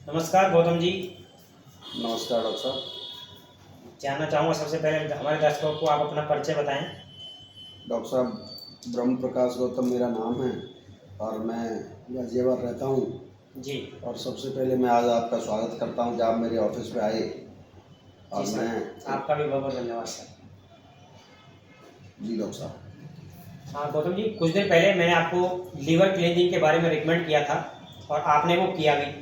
नमस्कार गौतम जी। नमस्कार डॉक्टर साहब। जानना चाहूँगा सबसे पहले हमारे दर्शकों को आप अपना परिचय बताएं। डॉक्टर साहब, ब्रह्म प्रकाश गौतम मेरा नाम है और मैं गाजियाबाद रहता हूँ। जी और सबसे पहले मैं आज आपका स्वागत करता हूँ कि आप मेरे ऑफिस पे आए। और जी मैं सर, आपका भी बहुत बहुत धन्यवाद सर। जी डॉक्टर साहब। हाँ गौतम जी, कुछ दिन पहले मैंने आपको लीवर क्लींजिंग के बारे में रिकमेंड किया था और आपने वो किया भी।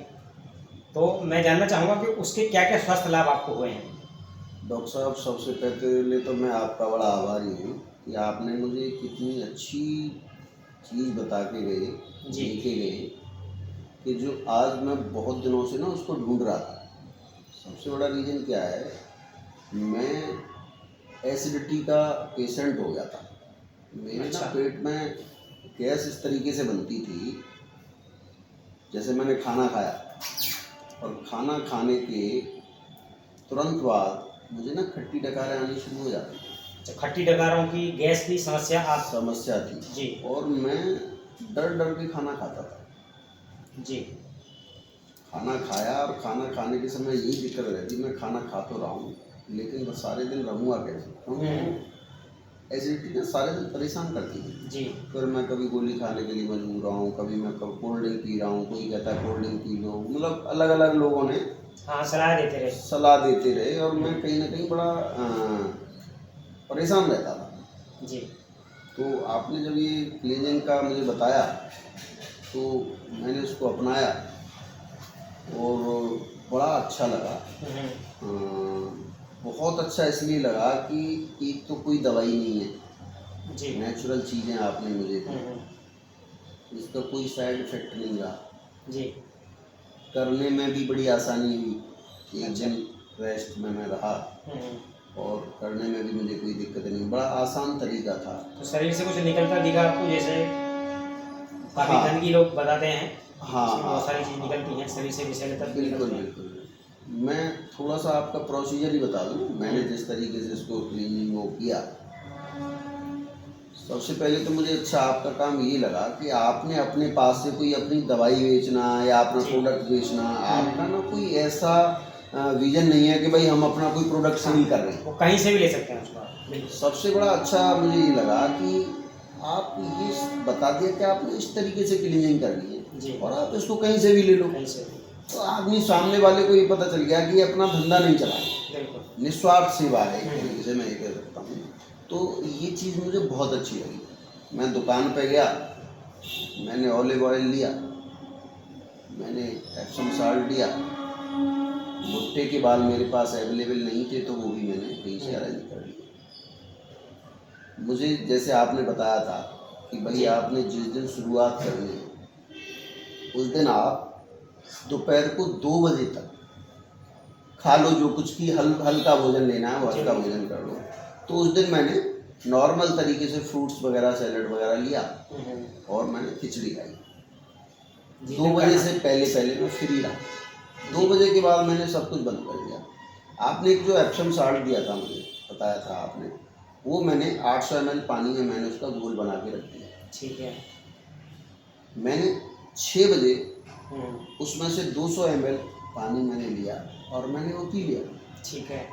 तो मैं जानना चाहूँगा कि उसके क्या क्या स्वास्थ्य लाभ आपको हुए हैं। डॉक्टर साहब, सबसे पहले तो मैं आपका बड़ा आभारी हूँ कि आपने मुझे कितनी अच्छी चीज़ बता के गए, जी दे के गए कि जो आज मैं बहुत दिनों से ना उसको ढूंढ रहा था। सबसे बड़ा रीज़न क्या है, मैं एसिडिटी का पेशेंट हो गया था। मेरे ना अच्छा। पेट में गैस इस तरीके से बनती थी, जैसे मैंने खाना खाया और खाना खाने के तुरंत बाद मुझे ना खट्टी डकारें आनी शुरू हो जाती थी। अच्छा, खट्टी डकारों की गैस की समस्या आप। समस्या थी जी और मैं डर डर के खाना खाता था। जी। खाना खाया और खाना खाने के समय यही दिक्कत रहती, मैं खाना खा तो रहा हूँ लेकिन बस सारे दिन रहूँगा कैसे, क्योंकि एसिडिटी ना सारे दिन परेशान करती है। जी। फिर मैं कभी गोली खाने के लिए मजबूर रहा हूँ, कभी मैं कोल्ड ड्रिंक पी रहा हूँ, कोई कहता है कोल्ड ड्रिंक पी लो, मतलब अलग अलग लोगों ने हाँ, सलाह देते रहे। सलाह देते रहे और मैं कहीं ना कहीं बड़ा परेशान रहता था। जी तो आपने जब ये क्लीनिंग का मुझे बताया तो मैंने उसको अपनाया और बड़ा अच्छा लगा। बहुत अच्छा इसलिए लगा कि एक तो कोई दवाई नहीं है, जी। नेचुरल चीज़ें आपने मुझे दी, इसका कोई साइड इफेक्ट नहीं रहा। जी। करने में भी बड़ी आसानी हुई, एक अच्छा। दिन रेस्ट में मैं रहा और करने में भी मुझे कोई दिक्कत नहीं, बड़ा आसान तरीका था। तो शरीर से कुछ निकलता दिखा आपको, जैसे काफ़ी हाँ गंदगी लोग बताते हैं, हाँ इसमें हाँ बहुत सारी हाँ चीज़ हाँ निकलती हैं, शरीर से विषैले तत्व बिल्कुल निकलते हैं। बिल्कुल। मैं थोड़ा सा आपका प्रोसीजर ही बता दूँ, मैंने जिस तरीके से इसको क्लीनिंग वो किया। सबसे पहले तो मुझे अच्छा आपका काम ये लगा कि आपने अपने पास से कोई अपनी दवाई बेचना या अपना जी। प्रोडक्ट बेचना, आपका ना कोई ऐसा विजन नहीं है कि भाई हम अपना कोई प्रोडक्ट सेल कर रहे हैं। वो कहीं से भी ले सकते हैं उसको आप, बिल्कुल। सबसे बड़ा अच्छा मुझे ये लगा कि आप ये बता दिया कि आपने इस तरीके से क्लीनिंग करनी है जी। और आप इसको कहीं से भी ले लो। कहीं से भी। तो आदमी सामने वाले को ये पता चल गया कि ये अपना धंधा नहीं चला है, बिल्कुल। निस्वार्थ सेवा है एक तरीके से, मैं ये कह सकता हूँ। तो ये चीज़ मुझे बहुत अच्छी लगी। मैं दुकान पे गया, मैंने ऑलिव ऑयल लिया, मैंने एप्सम साल्ट लिया, भुट्टे के बाल मेरे पास अवेलेबल नहीं थे तो वो भी मैंने कहीं से अरेंज कर लिया। मुझे जैसे आपने बताया था कि भाई आपने जिस दिन शुरुआत करनी है उस दिन आप दोपहर को 2 बजे तक खा लो, जो कुछ की हल्का भोजन लेना है वो हल्का भोजन कर लो। तो उस दिन मैंने नॉर्मल तरीके से फ्रूट्स वगैरह सैलड वगैरह लिया और मैंने खिचड़ी खाई। 2 बजे से पहले पहले मैं फ्री रहा। 2 बजे के बाद मैंने सब कुछ बंद कर दिया। आपने एक जो एप्सम साल्ट दिया था, मुझे बताया था आपने, वो मैंने 800 ml पानी में मैंने उसका घोल बना के रख दिया। ठीक है। मैंने 6 बजे उसमें से 200 ml पानी मैंने लिया और मैंने वो पी लिया। ठीक है।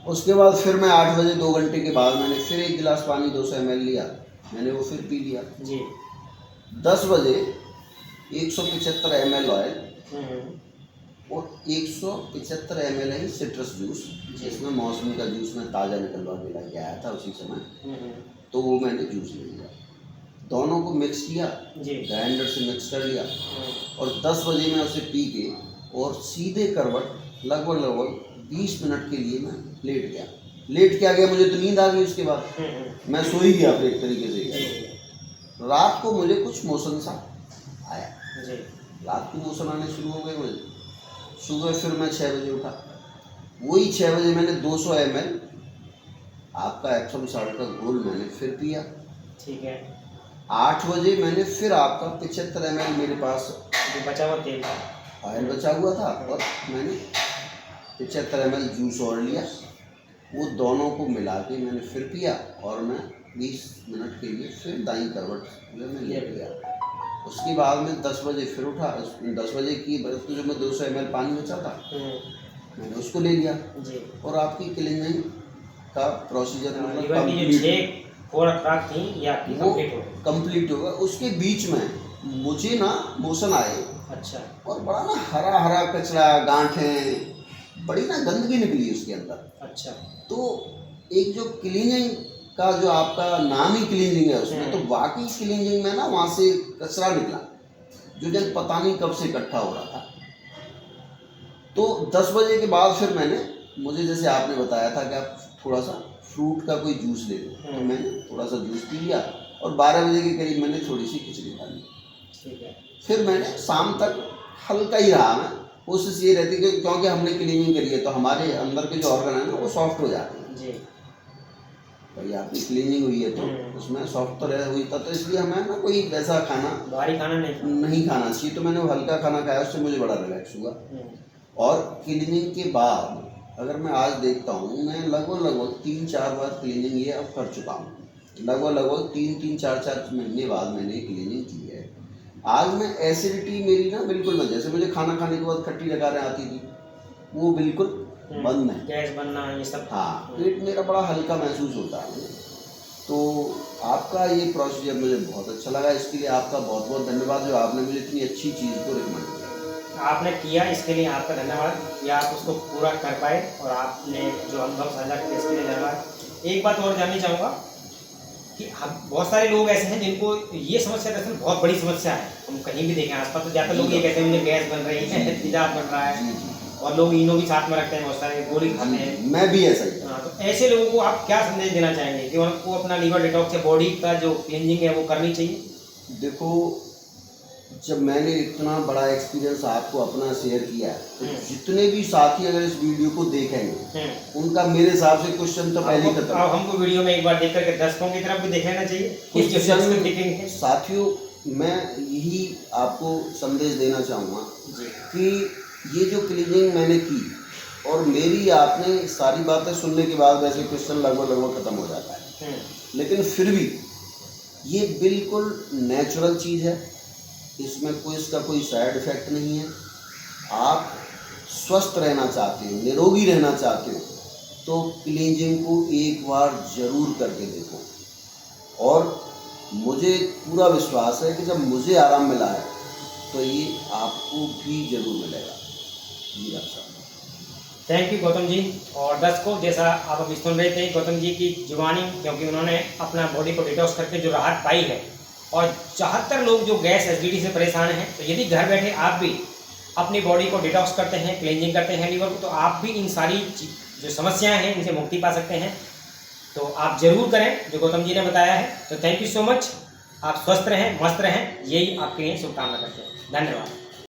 उसके बाद फिर मैं 8 बजे 2 घंटे के बाद मैंने फिर 1 गिलास पानी 200 ml लिया, मैंने वो फिर पी लिया। जी। 10 बजे 175 ml ऑयल और 175 ml है सिट्रस जूस, जिसमें मौसमी का जूस मैं ताज़ा निकलवा के लाके आया था उसी समय, तो वो मैंने जूस ले लिया। दोनों को मिक्स किया, ग्राइंडर से मिक्स कर लिया और 10 बजे मैं उसे पी के और सीधे करवट लगभग 20 मिनट के लिए मैं लेट गया। लेट के आ गया, मुझे तो नींद आ गई। उसके बाद मैं सो ही गया फिर एक तरीके से। रात को मुझे कुछ मोशन सा आया, रात को मोशन आने शुरू हो गए मुझे। सुबह फिर मैं 6 बजे उठा, वही 6 बजे मैंने 200 ml आपका एप्सम साल्ट का घोल मैंने फिर पिया। ठीक है। 8 बजे मैंने फिर आपका 75 ml मेरे पास जो बचा हुआ तेल था, ऑयल बचा हुआ था और मैंने 75 ml जूस और लिया। वो दोनों को मिला के मैंने फिर पिया और मैं 20 मिनट के लिए फिर दाईं करवट में लेट गया। उसके बाद में 10 बजे फिर उठा, 10 बजे की बरस जो मैं 200 ml पानी बचा था मैंने उसको ले लिया जी। और आपकी क्लीनिंग का प्रोसीजर मतलब लीवर की जो 6 खुराक थी ये आपकी वो कंप्लीट हो गई। कंप्लीट होगा। उसके बीच में मुझे ना मोशन आए अच्छा। और बड़ा ना हरा हरा कचरा, गांठें, बड़ी ना गंदगी निकली उसके अंदर। अच्छा। तो एक जो क्लीनिंग का जो आपका नाम ही क्लीनिंग है उसमें, तो वाकई क्लीनिंग में ना वहाँ से कचरा निकला जो जन पता नहीं कब से इकट्ठा हो रहा था। तो 10 बजे के बाद फिर मैंने, मुझे जैसे आपने बताया था कि आप थोड़ा सा फ्रूट का कोई जूस ले लो, तो मैंने थोड़ा सा जूस पी लिया और 12 बजे के करीब मैंने थोड़ी सी खिचड़ी खा ली। ठीक है। फिर मैंने शाम तक हल्का ही रहा मैं, कोशिश ये रहती कि क्योंकि हमने क्लीनिंग करी है तो हमारे अंदर के जो ऑर्गन है ना वो सॉफ्ट हो जाते हैं जी। भाई, आपकी क्लीनिंग हुई है तो उसमें सॉफ्ट तो रह हुई था, तो इसलिए हमें ना कोई वैसा खाना भारी खाना नहीं खाना चाहिए। तो मैंने वो हल्का खाना खाया, उससे मुझे बड़ा रिलैक्स हुआ। और क्लीनिंग के बाद अगर मैं आज देखता हूँ, मैं लगभग 3-4 बार क्लीनिंग ये अब कर चुका हूँ। लगभग 3-4 महीने बाद मैंने क्लीनिंग की है। आज मैं एसिडिटी मेरी ना बिल्कुल बंद, जैसे मुझे खाना खाने के बाद खट्टी लगाने आती थी वो बिल्कुल बंद है, गैस बनना ये सब। हाँ, पेट मेरा बड़ा हल्का महसूस होता है। तो आपका ये प्रोसीजर मुझे बहुत अच्छा लगा, इसके लिए आपका बहुत बहुत धन्यवाद जो आपने मुझे इतनी अच्छी चीज़ को रिकमेंड किया। आपने किया इसके लिए आपका धन्यवाद कि आप उसको पूरा कर पाए और आपने जो अनुभव साझा किया इसके लिए धन्यवाद। एक बात और जाननी चाहूँगा कि हम बहुत सारे लोग ऐसे हैं जिनको ये समस्या दरअसल बहुत बड़ी समस्या है। हम कहीं भी देखें आसपास तो ज़्यादातर लोग ये कहते हैं मुझे गैस बन रही है, तेजाब बन रहा है, और लोग इनो भी साथ में रखते हैं, बहुत सारे गोली खाते हैं। मैं भी ऐसा ही। हाँ, तो ऐसे लोगों को आप क्या संदेश देना चाहेंगे कि उनको अपना लीवर डिटॉक्स या बॉडी का जो क्लींजिंग है वो करनी चाहिए? देखो, जब मैंने इतना बड़ा एक्सपीरियंस आपको अपना शेयर किया है, तो जितने भी साथी अगर इस वीडियो को देखेंगे उनका मेरे हिसाब से क्वेश्चन तो पहले ही खत्म। अब हमको वीडियो में एक बार देख करके दर्शकों की तरफ भी देख लेना चाहिए। साथियों, मैं यही आपको संदेश देना चाहूँगा कि ये जो क्लीनिंग मैंने की और मेरी आपने सारी बातें सुनने के बाद वैसे क्वेश्चन लगभग खत्म हो जाता है, लेकिन फिर भी ये बिल्कुल नेचुरल चीज़ है, इसमें इसका कोई साइड इफ़ेक्ट नहीं है। आप स्वस्थ रहना चाहते हो, निरोगी रहना चाहते हो, तो क्लींजिंग को एक बार ज़रूर करके देखो। और मुझे पूरा विश्वास है कि जब मुझे आराम मिला है तो ये आपको भी ज़रूर मिलेगा। जी डॉक्टर साहब, थैंक यू गौतम जी। और दर्शकों, जैसा आप अभी सुन रहे थे गौतम जी की जुबानी, क्योंकि उन्होंने अपना बॉडी को डिटॉक्स करके जो राहत पाई है, और 74 लोग जो गैस एसिडिटी से परेशान हैं, तो यदि घर बैठे आप भी अपनी बॉडी को डिटॉक्स करते हैं, क्लींजिंग करते हैं लीवर को, तो आप भी इन सारी जो समस्याएं हैं इनसे मुक्ति पा सकते हैं। तो आप ज़रूर करें जो गौतम जी ने बताया है। तो थैंक यू सो मच। आप स्वस्थ रहें, मस्त रहें, यही आपके लिए शुभकामना करते हैं। धन्यवाद।